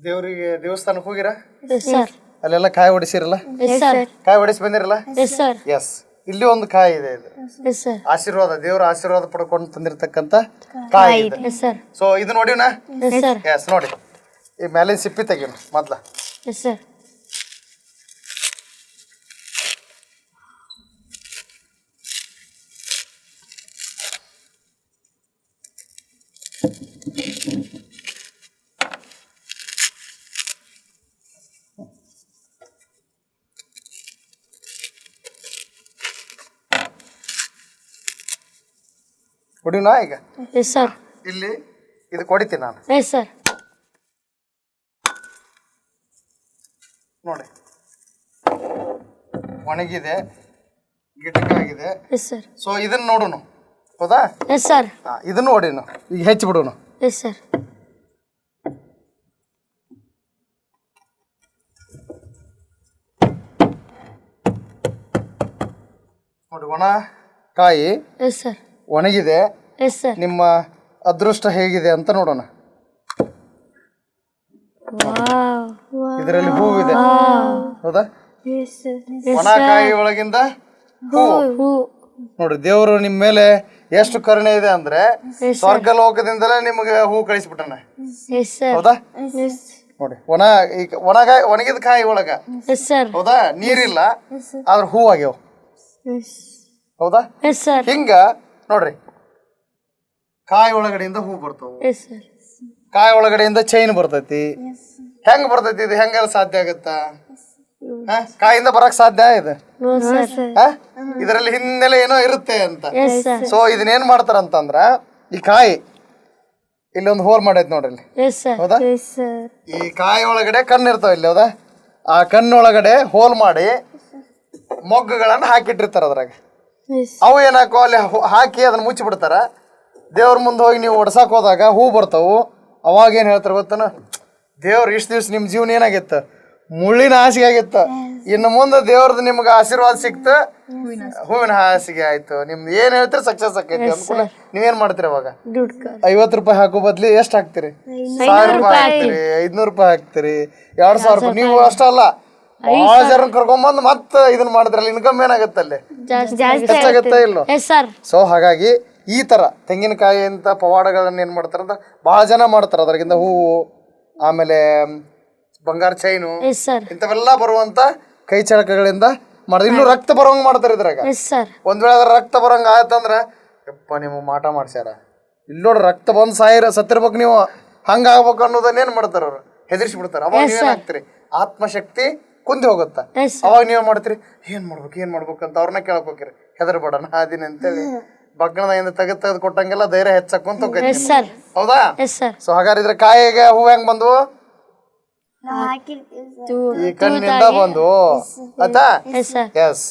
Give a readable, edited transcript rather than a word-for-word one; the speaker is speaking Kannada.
ದೇವರಿಗೆ ದೇವಸ್ಥಾನಕ್ಕೆ ಹೋಗಿರಾ? Yes sir. ಅಲ್ಲೆಲ್ಲ ಕಾಯಿ ಹೊಡಿಸಿರಲ್ಲ? Yes sir. ಕಾಯಿ ಹೊಡಿಸಿ ಬಂದಿರಲ್ಲ? Yes sir. ಎಸ್. ಇಲ್ಲಿ ಒಂದು ಕಾಯಿ ಇದೆ, ಇದು ಎಸ್ ಸರ್. ಆಶೀರ್ವಾದ, ದೇವರ ಆಶೀರ್ವಾದ ಪಡ್ಕೊಂಡು ತಂದಿರತಕ್ಕಂತ ಕಾಯಿ ಇದೆ. S sir. ಸೊ ಇದು ನೋಡಿವ್ನಾ? S sir. ಎಸ್. ನೋಡಿ ಈ ಮೇಲಿನ ಸಿಪ್ಪಿ ತೆಗೀನು ಮೊದ್ಲ. S sir. ಹೊಡಿವ್ನಾ ಈಗ? Yes sir. ಇಲ್ಲಿ ಇದು ಕೊಡಿತೀನಿ ನಾನು. Yes sir. ನೋಡಿ ಒಣಗಿದೆ, ಗಿಟಕಾಗಿದೆ. Yes sir. ಸೊ ಇದನ್ನ ನೋಡೋಣ, ಹೌದಾ? Yes sir. ಇದನ್ನು ಹೊಡಿನು, ಈಗ ಹೆಚ್ಚಿ ಬಿಡೋಣ. Yes sir. ನೋಡಿ ಒಣ ಕಾಯಿ ಎಸ್ ಸರ್. ಒಣಗಿದೆ. Yes sir. ನಿಮ್ಮ ಅದೃಷ್ಟ ಹೇಗಿದೆ ಅಂತ ನೋಡೋಣ. ಇದರಲ್ಲಿ ಹೂವಿದೆ, ಹೌದಾ? ಒಣ ಕಾಯಿ ಒಳಗಿಂದ ಹೂ. ನೋಡ್ರಿ, ದೇವರು ನಿಮ್ಮ ಮೇಲೆ ಎಷ್ಟು ಕರುಣೆ ಇದೆ ಅಂದ್ರೆ ಸ್ವರ್ಗ ಲೋಕದಿಂದಲೇ ನಿಮಗೆ ಹೂ ಕಳಿಸ್ಬಿಟ್ಟನ, ಹೌದಾ? ನೋಡಿ ಒಣಗಿದ ಕಾಯಿ ಒಳಗ, ಹೌದಾ, ನೀರಿಲ್ಲ ಆದ್ರೆ ಹೂ ಆಗ್ಯಾವ, ಹೌದಾ? ಹಿಂಗ ನೋಡ್ರಿ, ಕಾಯಿ ಒಳಗಡೆಯಿಂದ ಹೂ ಬರ್ತಾವ, ಕಾಯಿ ಒಳಗಡೆಯಿಂದ ಚೈನ್ ಬರ್ತೈತಿ. ಹೆಂಗ್ ಬರ್ತೈತಿ ಇದು? ಹೆಂಗೆಲ್ಲ ಸಾಧ್ಯ ಆಗತ್ತಾ? ಕಾಯಿಂದ ಬರಕ್ ಸಾಧ್ಯ ಇದೆ? ಇದರಲ್ಲಿ ಹಿನ್ನೆಲೆ ಏನೋ ಇರುತ್ತೆ ಅಂತ. ಸೊ ಇದನ್ನೇನ್ ಮಾಡ್ತಾರ ಅಂತಂದ್ರ, ಈ ಕಾಯಿ ಇಲ್ಲೊಂದು ಹೋಲ್ ಮಾಡೈತಿ ನೋಡ್ರಿ ಇಲ್ಲಿ, ಹೌದಾ? ಈ ಕಾಯಿ ಒಳಗಡೆ ಕಣ್ಣು ಇರ್ತಾವ ಇಲ್ಲಿ, ಹೌದಾ? ಆ ಕಣ್ಣೊಳಗಡೆ ಹೋಲ್ ಮಾಡಿ ಮೊಗ್ಗುಗಳನ್ನ ಹಾಕಿಟ್ಟಿರ್ತಾರ. ಅದ್ರಾಗ ಅವು ಏನಾಕೋ ಅಲ್ಲಿ ಹಾಕಿ ಅದನ್ನ ಮುಚ್ಚಿ ಬಿಡ್ತಾರ. ದೇವ್ರ ಮುಂದೆ ಹೋಗಿ ನೀವು ಒಡ್ಸಾಕ್ ಹೋದಾಗ ಹೂ ಬರ್ತಾವು. ಅವಾಗ ಏನ್ ಹೇಳ್ತಾರ ಗೊತ್ತನ? ದೇವ್ರ ಇಷ್ಟು ದಿವ್ಸ ನಿಮ್ ಜೀವನ ಏನಾಗಿತ್ತ? ಮುಳ್ಳಿನ ಹಾಸಿಗೆ ಆಗಿತ್ತ. ಇನ್ನು ಮುಂದೆ ದೇವ್ರದ್ದು ನಿಮ್ಗೆ ಆಶೀರ್ವಾದ ಸಿಕ್ತ, ಹೂವಿನ ಹಾಸಿಗೆ ಆಯ್ತು. ನಿಮ್ದು ಏನ್ ಹೇಳ್ತೀರಿ ಸಕ್ಸಸ್ ಆಕೈತಿ ಅಂದ್ಕೂಡ ನೀವೇನ್ ಮಾಡ್ತೀರಿ? ಅವಾಗ 50 ರೂಪಾಯಿ ಹಾಕೋ ಬದ್ಲಿ ಎಷ್ಟು ಹಾಕ್ತಿರಿ? 1000 ರೂಪಾಯಿ ಹಾಕ್ತಿರಿ, 500 ರೂಪಾಯಿ ಹಾಕ್ತಿರಿ, 2000 ರೂಪಾಯಿ. ನೀವು ಅಷ್ಟಲ್ಲ, ಭಾಳ ಜನ ಕರ್ಕೊಂಬಂದ್ ಮತ್ತ ಇದನ್ನ ಮಾಡಿದ್ರಲ್ಲ, ಇನ್ಕಮ್ ಏನಾಗತ್ತ ಅಲ್ಲಿ? ಹೆಚ್ಚಾಗತ್ತ ಇಲ್ಲೋ? ಸೊ ಹಾಗಾಗಿ ಈ ತರ ತೆಂಗಿನಕಾಯಿ ಅಂತ ಪವಾಡಗಳನ್ನ ಏನ್ ಮಾಡ್ತಾರಂತ ಬಹಳ ಜನ ಮಾಡ್ತಾರ. ಅದ್ರಾಗಿಂದ ಹೂವು, ಆಮೇಲೆ ಬಂಗಾರ ಚೈನು, ಇಂಥವೆಲ್ಲ ಬರುವಂತ ಕೈ ಚಳಕಗಳಿಂದ ಮಾಡಿದ್. ಇನ್ನು ರಕ್ತ ಬರೋಂಗ್ ಮಾಡ್ತಾರೆ ಇದ್ರಾಗ. ಒಂದ್ ವೇಳೆ ಅದ್ರ ರಕ್ತ ಬರೋಂಗ ಆಯ್ತಂದ್ರ ಯಪ್ಪ ನೀವು ಮಾಟ ಮಾಡ್ಸ್ಯಾರ, ಇಲ್ಲಿ ನೋಡ್ರಿ ರಕ್ತ ಬಂದ್ ಸತ್ತಿರ್ಬೇಕು ನೀವು, ಹಂಗ ಆಗ್ಬೇಕು ಅನ್ನೋದನ್ನ ಏನ್ ಮಾಡ್ತಾರ ಅವ್ರು? ಹೆದರ್ಸಿ ಬಿಡ್ತಾರ. ಅವಾಗ ನೀವೇನ್ ಆಗ್ತೀರಿ? ಆತ್ಮಶಕ್ತಿ ಕುಂದಿ ಹೋಗುತ್ತ. ಅವಾಗ ನೀವ್ ಮಾಡ್ತೀರಿ, ಏನ್ ಮಾಡ್ಬೇಕು ಅಂತ ಅವ್ರನ್ನ ಕೇಳಕ್ ಹೋಗಿರಿ. ಹೆದರ್ಬೇಡ ನಾ ಅದೀನಿ ಅಂತೇಳಿ ಬಗ್ಗಣದಿಂದ ತೆಗೆದು ಕೊಟ್ಟಂಗೆಲ್ಲ ಧೈರ್ಯ ಹೆಚ್ಚಾಕೊಂತ ಹೋಗ್ತೈತಿ, ಹೌದಾ? ಸೊ ಹಾಗಾದ್ರೆ ಇದ್ರ ಕಾಯಿಗೆ ಹೂ ಹೆಂಗ್ ಬಂದ್ವು? ಈ ಕಣ್ಣಿಂದ ಬಂದ್ವು, ಆಯ್ತಾ? ಎಸ್.